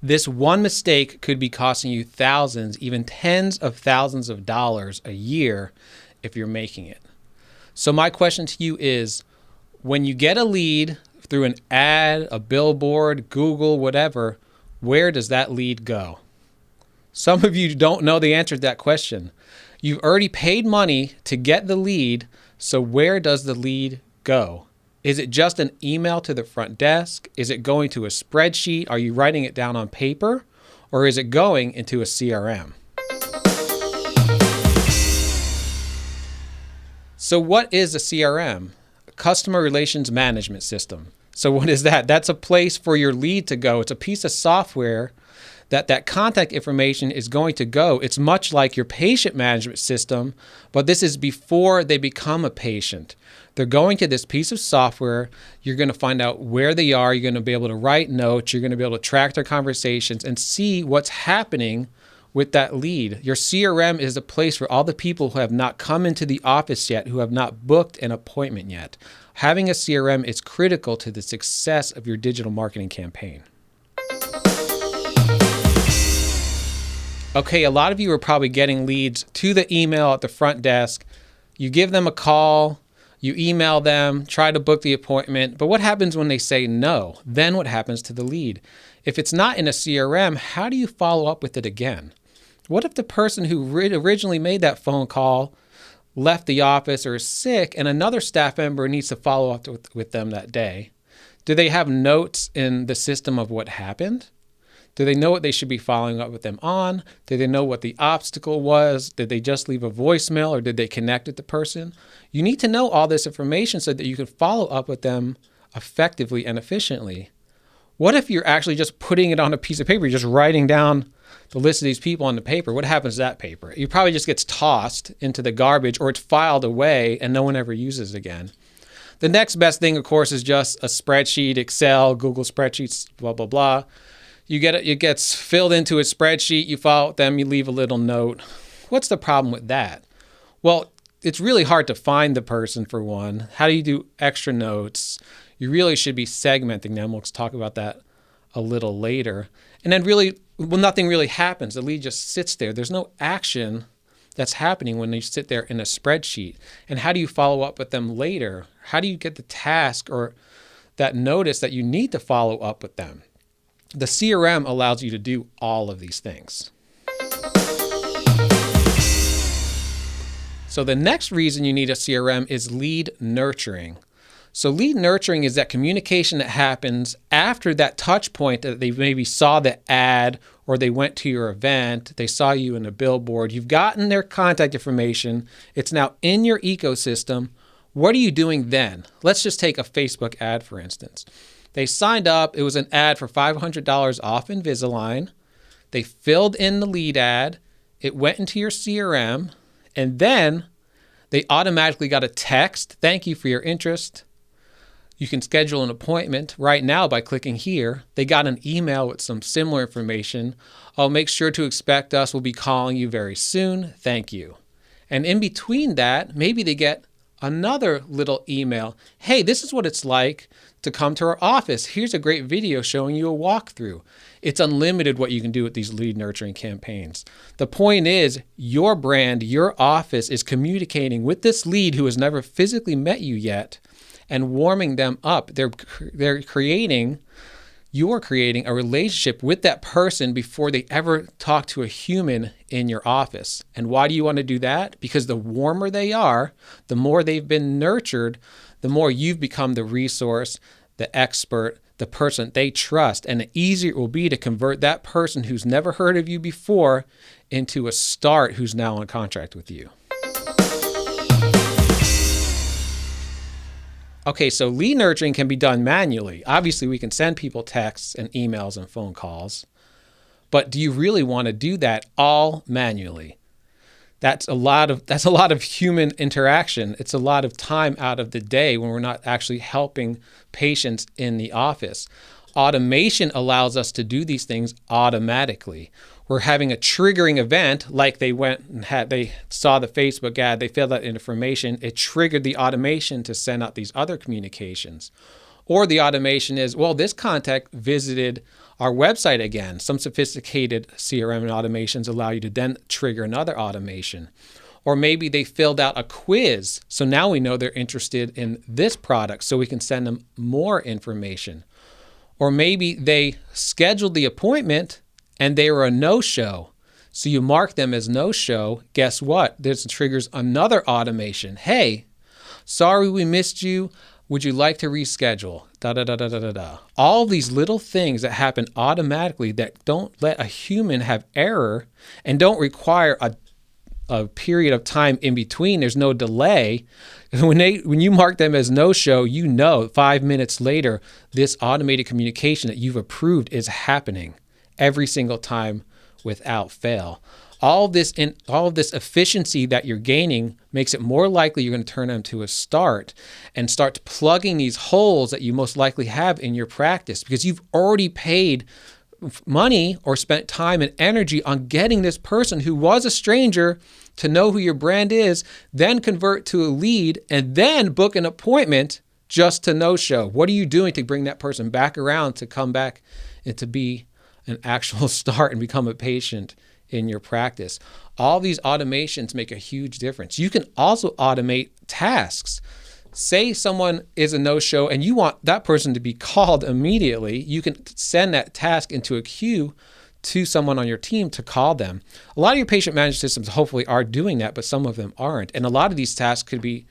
This one mistake could be costing you thousands, even tens of thousands of dollars a year if you're making it. So my question to you is, when you get a lead through an ad, a billboard, Google, whatever, where does that lead go? Some of you don't know the answer to that question. You've already paid money to get the lead, so where does the lead go? Is it just an email to the front desk? Is it going to a spreadsheet? Are you writing it down on paper? Or is it going into a CRM? So what is a CRM? A customer Relations Management System. So what is that? That's a place for your lead to go. It's a piece of software that contact information is going to go. It's much like your patient management system, but this is before they become a patient. They're going to this piece of software. You're going to find out where they are. You're going to be able to write notes. You're going to be able to track their conversations and see what's happening with that lead. Your CRM is a place for all the people who have not come into the office yet, who have not booked an appointment yet. Having a CRM is critical to the success of your digital marketing campaign. Okay, a lot of you are probably getting leads to the email at the front desk. You give them a call, you email them, try to book the appointment, but what happens when they say no? Then what happens to the lead? If it's not in a CRM, how do you follow up with it again? What if the person who originally made that phone call left the office or is sick and another staff member needs to follow up with them that day? Do they have notes in the system of what happened? Do they know what they should be following up with them on? Do they know what the obstacle was? Did they just leave a voicemail or did they connect with the person? You need to know all this information so that you can follow up with them effectively and efficiently. What if you're actually just putting it on a piece of paper? You're just writing down the list of these people on the paper. What happens to that paper? It probably just gets tossed into the garbage or it's filed away and no one ever uses it again. The next best thing, of course, is just a spreadsheet, Excel, Google spreadsheets, blah, blah, blah. You get it gets filled into a spreadsheet, you follow them, you leave a little note. What's the problem with that? Well, it's really hard to find the person, for one. How do you do extra notes? You really should be segmenting them. We'll talk about that a little later. And then nothing really happens. The lead just sits there. There's no action that's happening when they sit there in a spreadsheet. And how do you follow up with them later? How do you get the task or that notice that you need to follow up with them? The CRM allows you to do all of these things. So the next reason you need a CRM is lead nurturing. So lead nurturing is that communication that happens after that touch point that they maybe saw the ad or they went to your event, they saw you in a billboard, you've gotten their contact information, it's now in your ecosystem. What are you doing then? Let's just take a Facebook ad, for instance. They signed up. It was an ad for $500 off Invisalign. They filled in the lead ad. It went into your CRM. And then they automatically got a text. Thank you for your interest. You can schedule an appointment right now by clicking here. They got an email with some similar information. Oh, make sure to expect us. We'll be calling you very soon. Thank you. And in between that, maybe they get another little email. Hey, this is what it's like to come to our office. Here's a great video showing you a walkthrough. It's unlimited what you can do with these lead nurturing campaigns. The point is, your brand, your office is communicating with this lead who has never physically met you yet and warming them up. You're creating a relationship with that person before they ever talk to a human in your office. And why do you want to do that? Because the warmer they are, the more they've been nurtured, the more you've become the resource, the expert, the person they trust, and the easier it will be to convert that person who's never heard of you before into a start who's now on contract with you. Okay, so lead nurturing can be done manually. Obviously, we can send people texts and emails and phone calls, but do you really want to do that all manually? That's a lot of human interaction. It's a lot of time out of the day when we're not actually helping patients in the office. Automation allows us to do these things automatically. We're having a triggering event, like they saw the Facebook ad, they filled out information, it triggered the automation to send out these other communications. Or the automation is, well, this contact visited Our website, again, some sophisticated CRM and automations allow you to then trigger another automation. Or maybe they filled out a quiz, so now we know they're interested in this product, so we can send them more information. Or maybe they scheduled the appointment and they were a no-show. So you mark them as no-show. Guess what? This triggers another automation. Hey, sorry we missed you. Would you like to reschedule? Da da da da da da da. All these little things that happen automatically that don't let a human have error and don't require a period of time in between. There's no delay. When you mark them as no-show, you know 5 minutes later, this automated communication that you've approved is happening every single time without fail. All of this efficiency that you're gaining makes it more likely you're going to turn them to a start and start plugging these holes that you most likely have in your practice, because you've already paid money or spent time and energy on getting this person who was a stranger to know who your brand is, then convert to a lead, and then book an appointment just to no-show. What are you doing to bring that person back around to come back and to be an actual start and become a patient in your practice? All these automations make a huge difference. You can also automate tasks. Say someone is a no-show and you want that person to be called immediately, you can send that task into a queue to someone on your team to call them. A lot of your patient management systems hopefully are doing that, but some of them aren't. And a lot of these tasks could be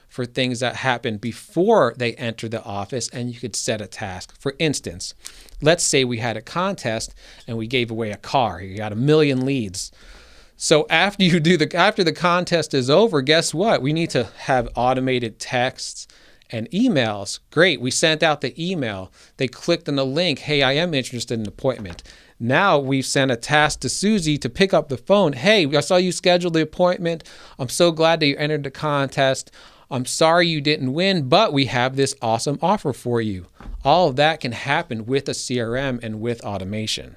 for things that happen before they enter the office, and you could set a task. For instance, let's say we had a contest and we gave away a car. You got 1 million leads. So after the contest is over, guess what? We need to have automated texts and emails. Great, we sent out the email. They clicked on the link. Hey, I am interested in an appointment. Now we've sent a task to Susie to pick up the phone. Hey, I saw you scheduled the appointment. I'm so glad that you entered the contest. I'm sorry you didn't win, but we have this awesome offer for you. All of that can happen with a CRM and with automation.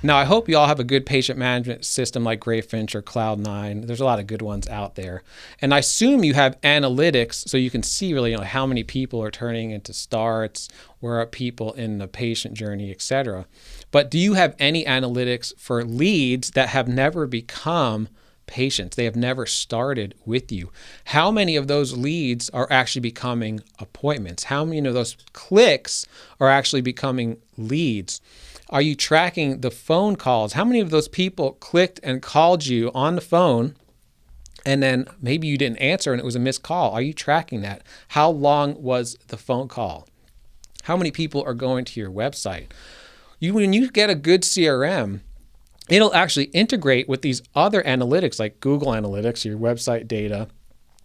Now, I hope you all have a good patient management system like Greyfinch or Cloud9. There's a lot of good ones out there. And I assume you have analytics so you can see really how many people are turning into starts, where are people in the patient journey, etc. But do you have any analytics for leads that have never become patients? They have never started with you. How many of those leads are actually becoming appointments? How many of those clicks are actually becoming leads? Are you tracking the phone calls? How many of those people clicked and called you on the phone and then maybe you didn't answer and it was a missed call? Are you tracking that? How long was the phone call? How many people are going to your website? When you get a good CRM, it'll actually integrate with these other analytics like Google Analytics, your website data,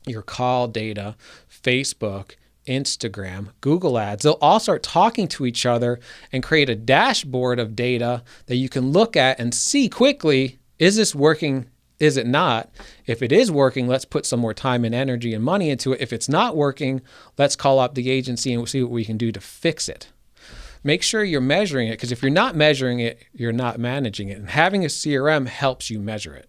your call data, Facebook, Instagram, Google Ads. They'll all start talking to each other and create a dashboard of data that you can look at and see quickly, is this working? Is it not? If it is working, let's put some more time and energy and money into it. If it's not working, let's call up the agency and we'll see what we can do to fix it. Make sure you're measuring it, because if you're not measuring it, you're not managing it. And having a CRM helps you measure it.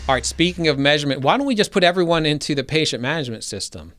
All right, speaking of measurement, why don't we just put everyone into the patient management system?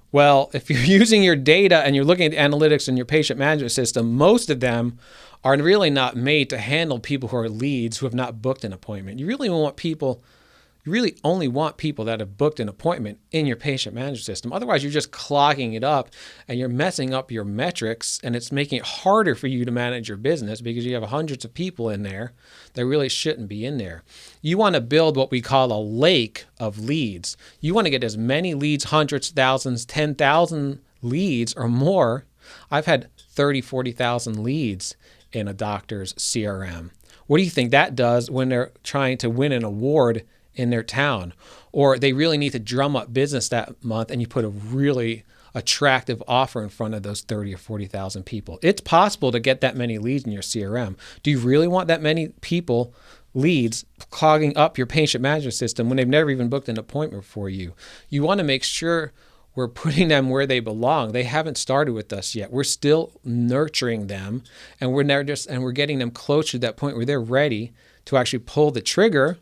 Well, if you're using your data and you're looking at the analytics in your patient management system, most of them are really not made to handle people who are leads who have not booked an appointment. You really only want people that have booked an appointment in your patient management system. Otherwise, you're just clogging it up and you're messing up your metrics, and it's making it harder for you to manage your business because you have hundreds of people in there that really shouldn't be in there. You want to build what we call a lake of leads. You want to get as many leads, hundreds, thousands, 10,000 leads or more. I've had 30, 40,000 leads in a doctor's CRM. What do you think that does when they're trying to win an award in their town, or they really need to drum up business that month and you put a really attractive offer in front of those 30 or 40,000 people? It's possible to get that many leads in your CRM. Do you really want that many people, leads, clogging up your patient management system when they've never even booked an appointment for you? You want to make sure we're putting them where they belong. They haven't started with us yet. We're still nurturing them, and we're getting them closer to that point where they're ready to actually pull the trigger,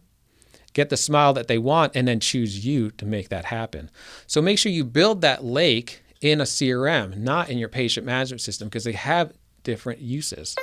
get the smile that they want, and then choose you to make that happen. So make sure you build that lake in a CRM, not in your patient management system, because they have different uses.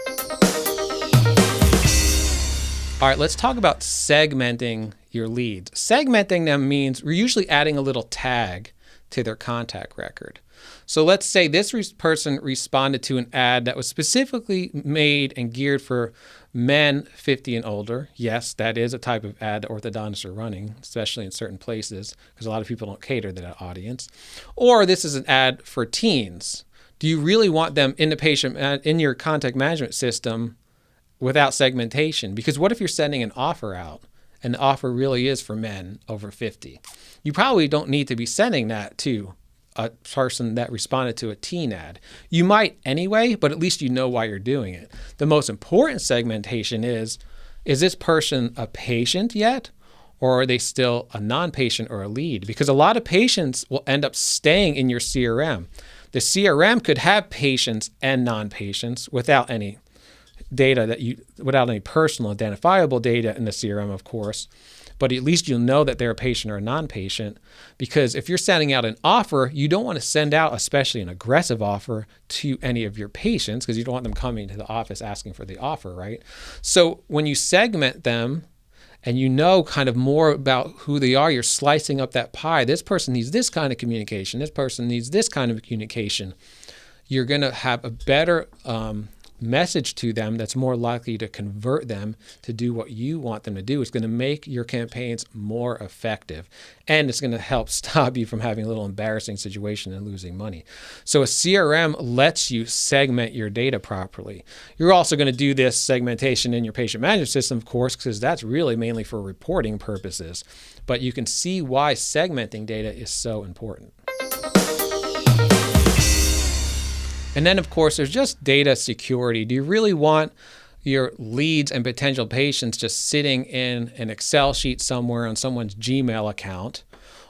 All right, let's talk about segmenting your leads. Segmenting them means we're usually adding a little tag to their contact record. So let's say this person responded to an ad that was specifically made and geared for men 50 and older. Yes, that is a type of ad that orthodontists are running, especially in certain places, because a lot of people don't cater to that audience. Or this is an ad for teens. Do you really want them in the patient in your contact management system without segmentation? Because what if you're sending an offer out and the offer really is for men over 50? You probably don't need to be sending that to a person that responded to a teen ad. You might anyway, but at least you know why you're doing it. The most important segmentation is this person a patient yet? Or are they still a non-patient or a lead? Because a lot of patients will end up staying in your CRM. The CRM could have patients and non-patients without any data without any personal identifiable data in the CRM, of course. But at least you'll know that they're a patient or a non-patient, because if you're sending out an offer, you don't want to send out, especially an aggressive offer, to any of your patients, because you don't want them coming to the office asking for the offer, right? So when you segment them and you know kind of more about who they are, you're slicing up that pie. This person needs this kind of communication. This person needs this kind of communication. You're going to have a better message to them that's more likely to convert them to do what you want them to do. It's going to make your campaigns more effective, and it's going to help stop you from having a little embarrassing situation and losing money. So a CRM lets you segment your data properly. You're also going to do this segmentation in your patient management system, of course, because that's really mainly for reporting purposes. But you can see why segmenting data is so important. And then, of course, there's just data security. Do you really want your leads and potential patients just sitting in an Excel sheet somewhere on someone's Gmail account,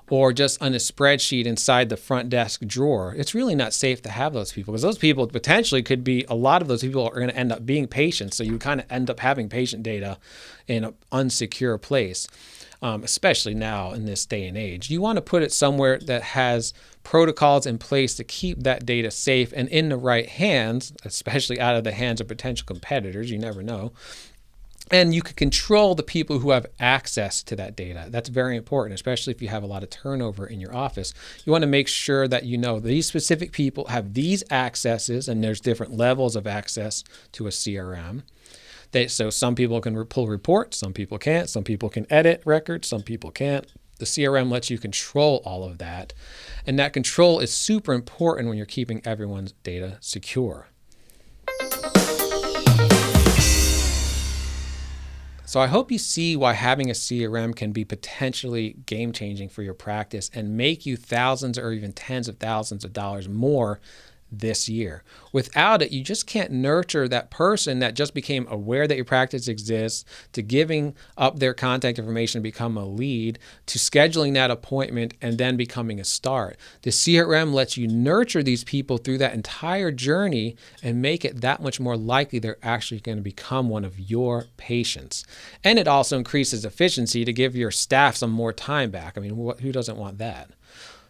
or just on a spreadsheet inside the front desk drawer? It's really not safe to have those people, because those people potentially could be, a lot of those people are going to end up being patients. So you kind of end up having patient data in an unsecure place. Especially now in this day and age. You want to put it somewhere that has protocols in place to keep that data safe and in the right hands, especially out of the hands of potential competitors. You never know. And you can control the people who have access to that data. That's very important, especially if you have a lot of turnover in your office. You want to make sure that you know these specific people have these accesses, and there's different levels of access to a CRM. So some people can pull reports, some people can't, some people can edit records, some people can't. The CRM lets you control all of that. And that control is super important when you're keeping everyone's data secure. So I hope you see why having a CRM can be potentially game-changing for your practice and make you thousands or even tens of thousands of dollars more this year. Without it, you just can't nurture that person that just became aware that your practice exists, to giving up their contact information to become a lead, to scheduling that appointment and then becoming a start. The CRM lets you nurture these people through that entire journey and make it that much more likely they're actually going to become one of your patients. And it also increases efficiency to give your staff some more time back. I mean, who doesn't want that?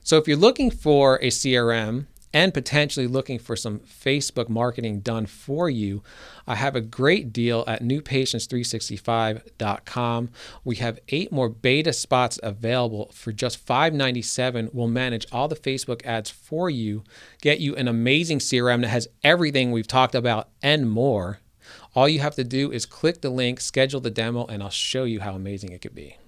So if you're looking for a CRM and potentially looking for some Facebook marketing done for you, I have a great deal at newpatients365.com. We have 8 more beta spots available for just $5.97. We'll manage all the Facebook ads for you, get you an amazing CRM that has everything we've talked about and more. All you have to do is click the link, schedule the demo, and I'll show you how amazing it could be.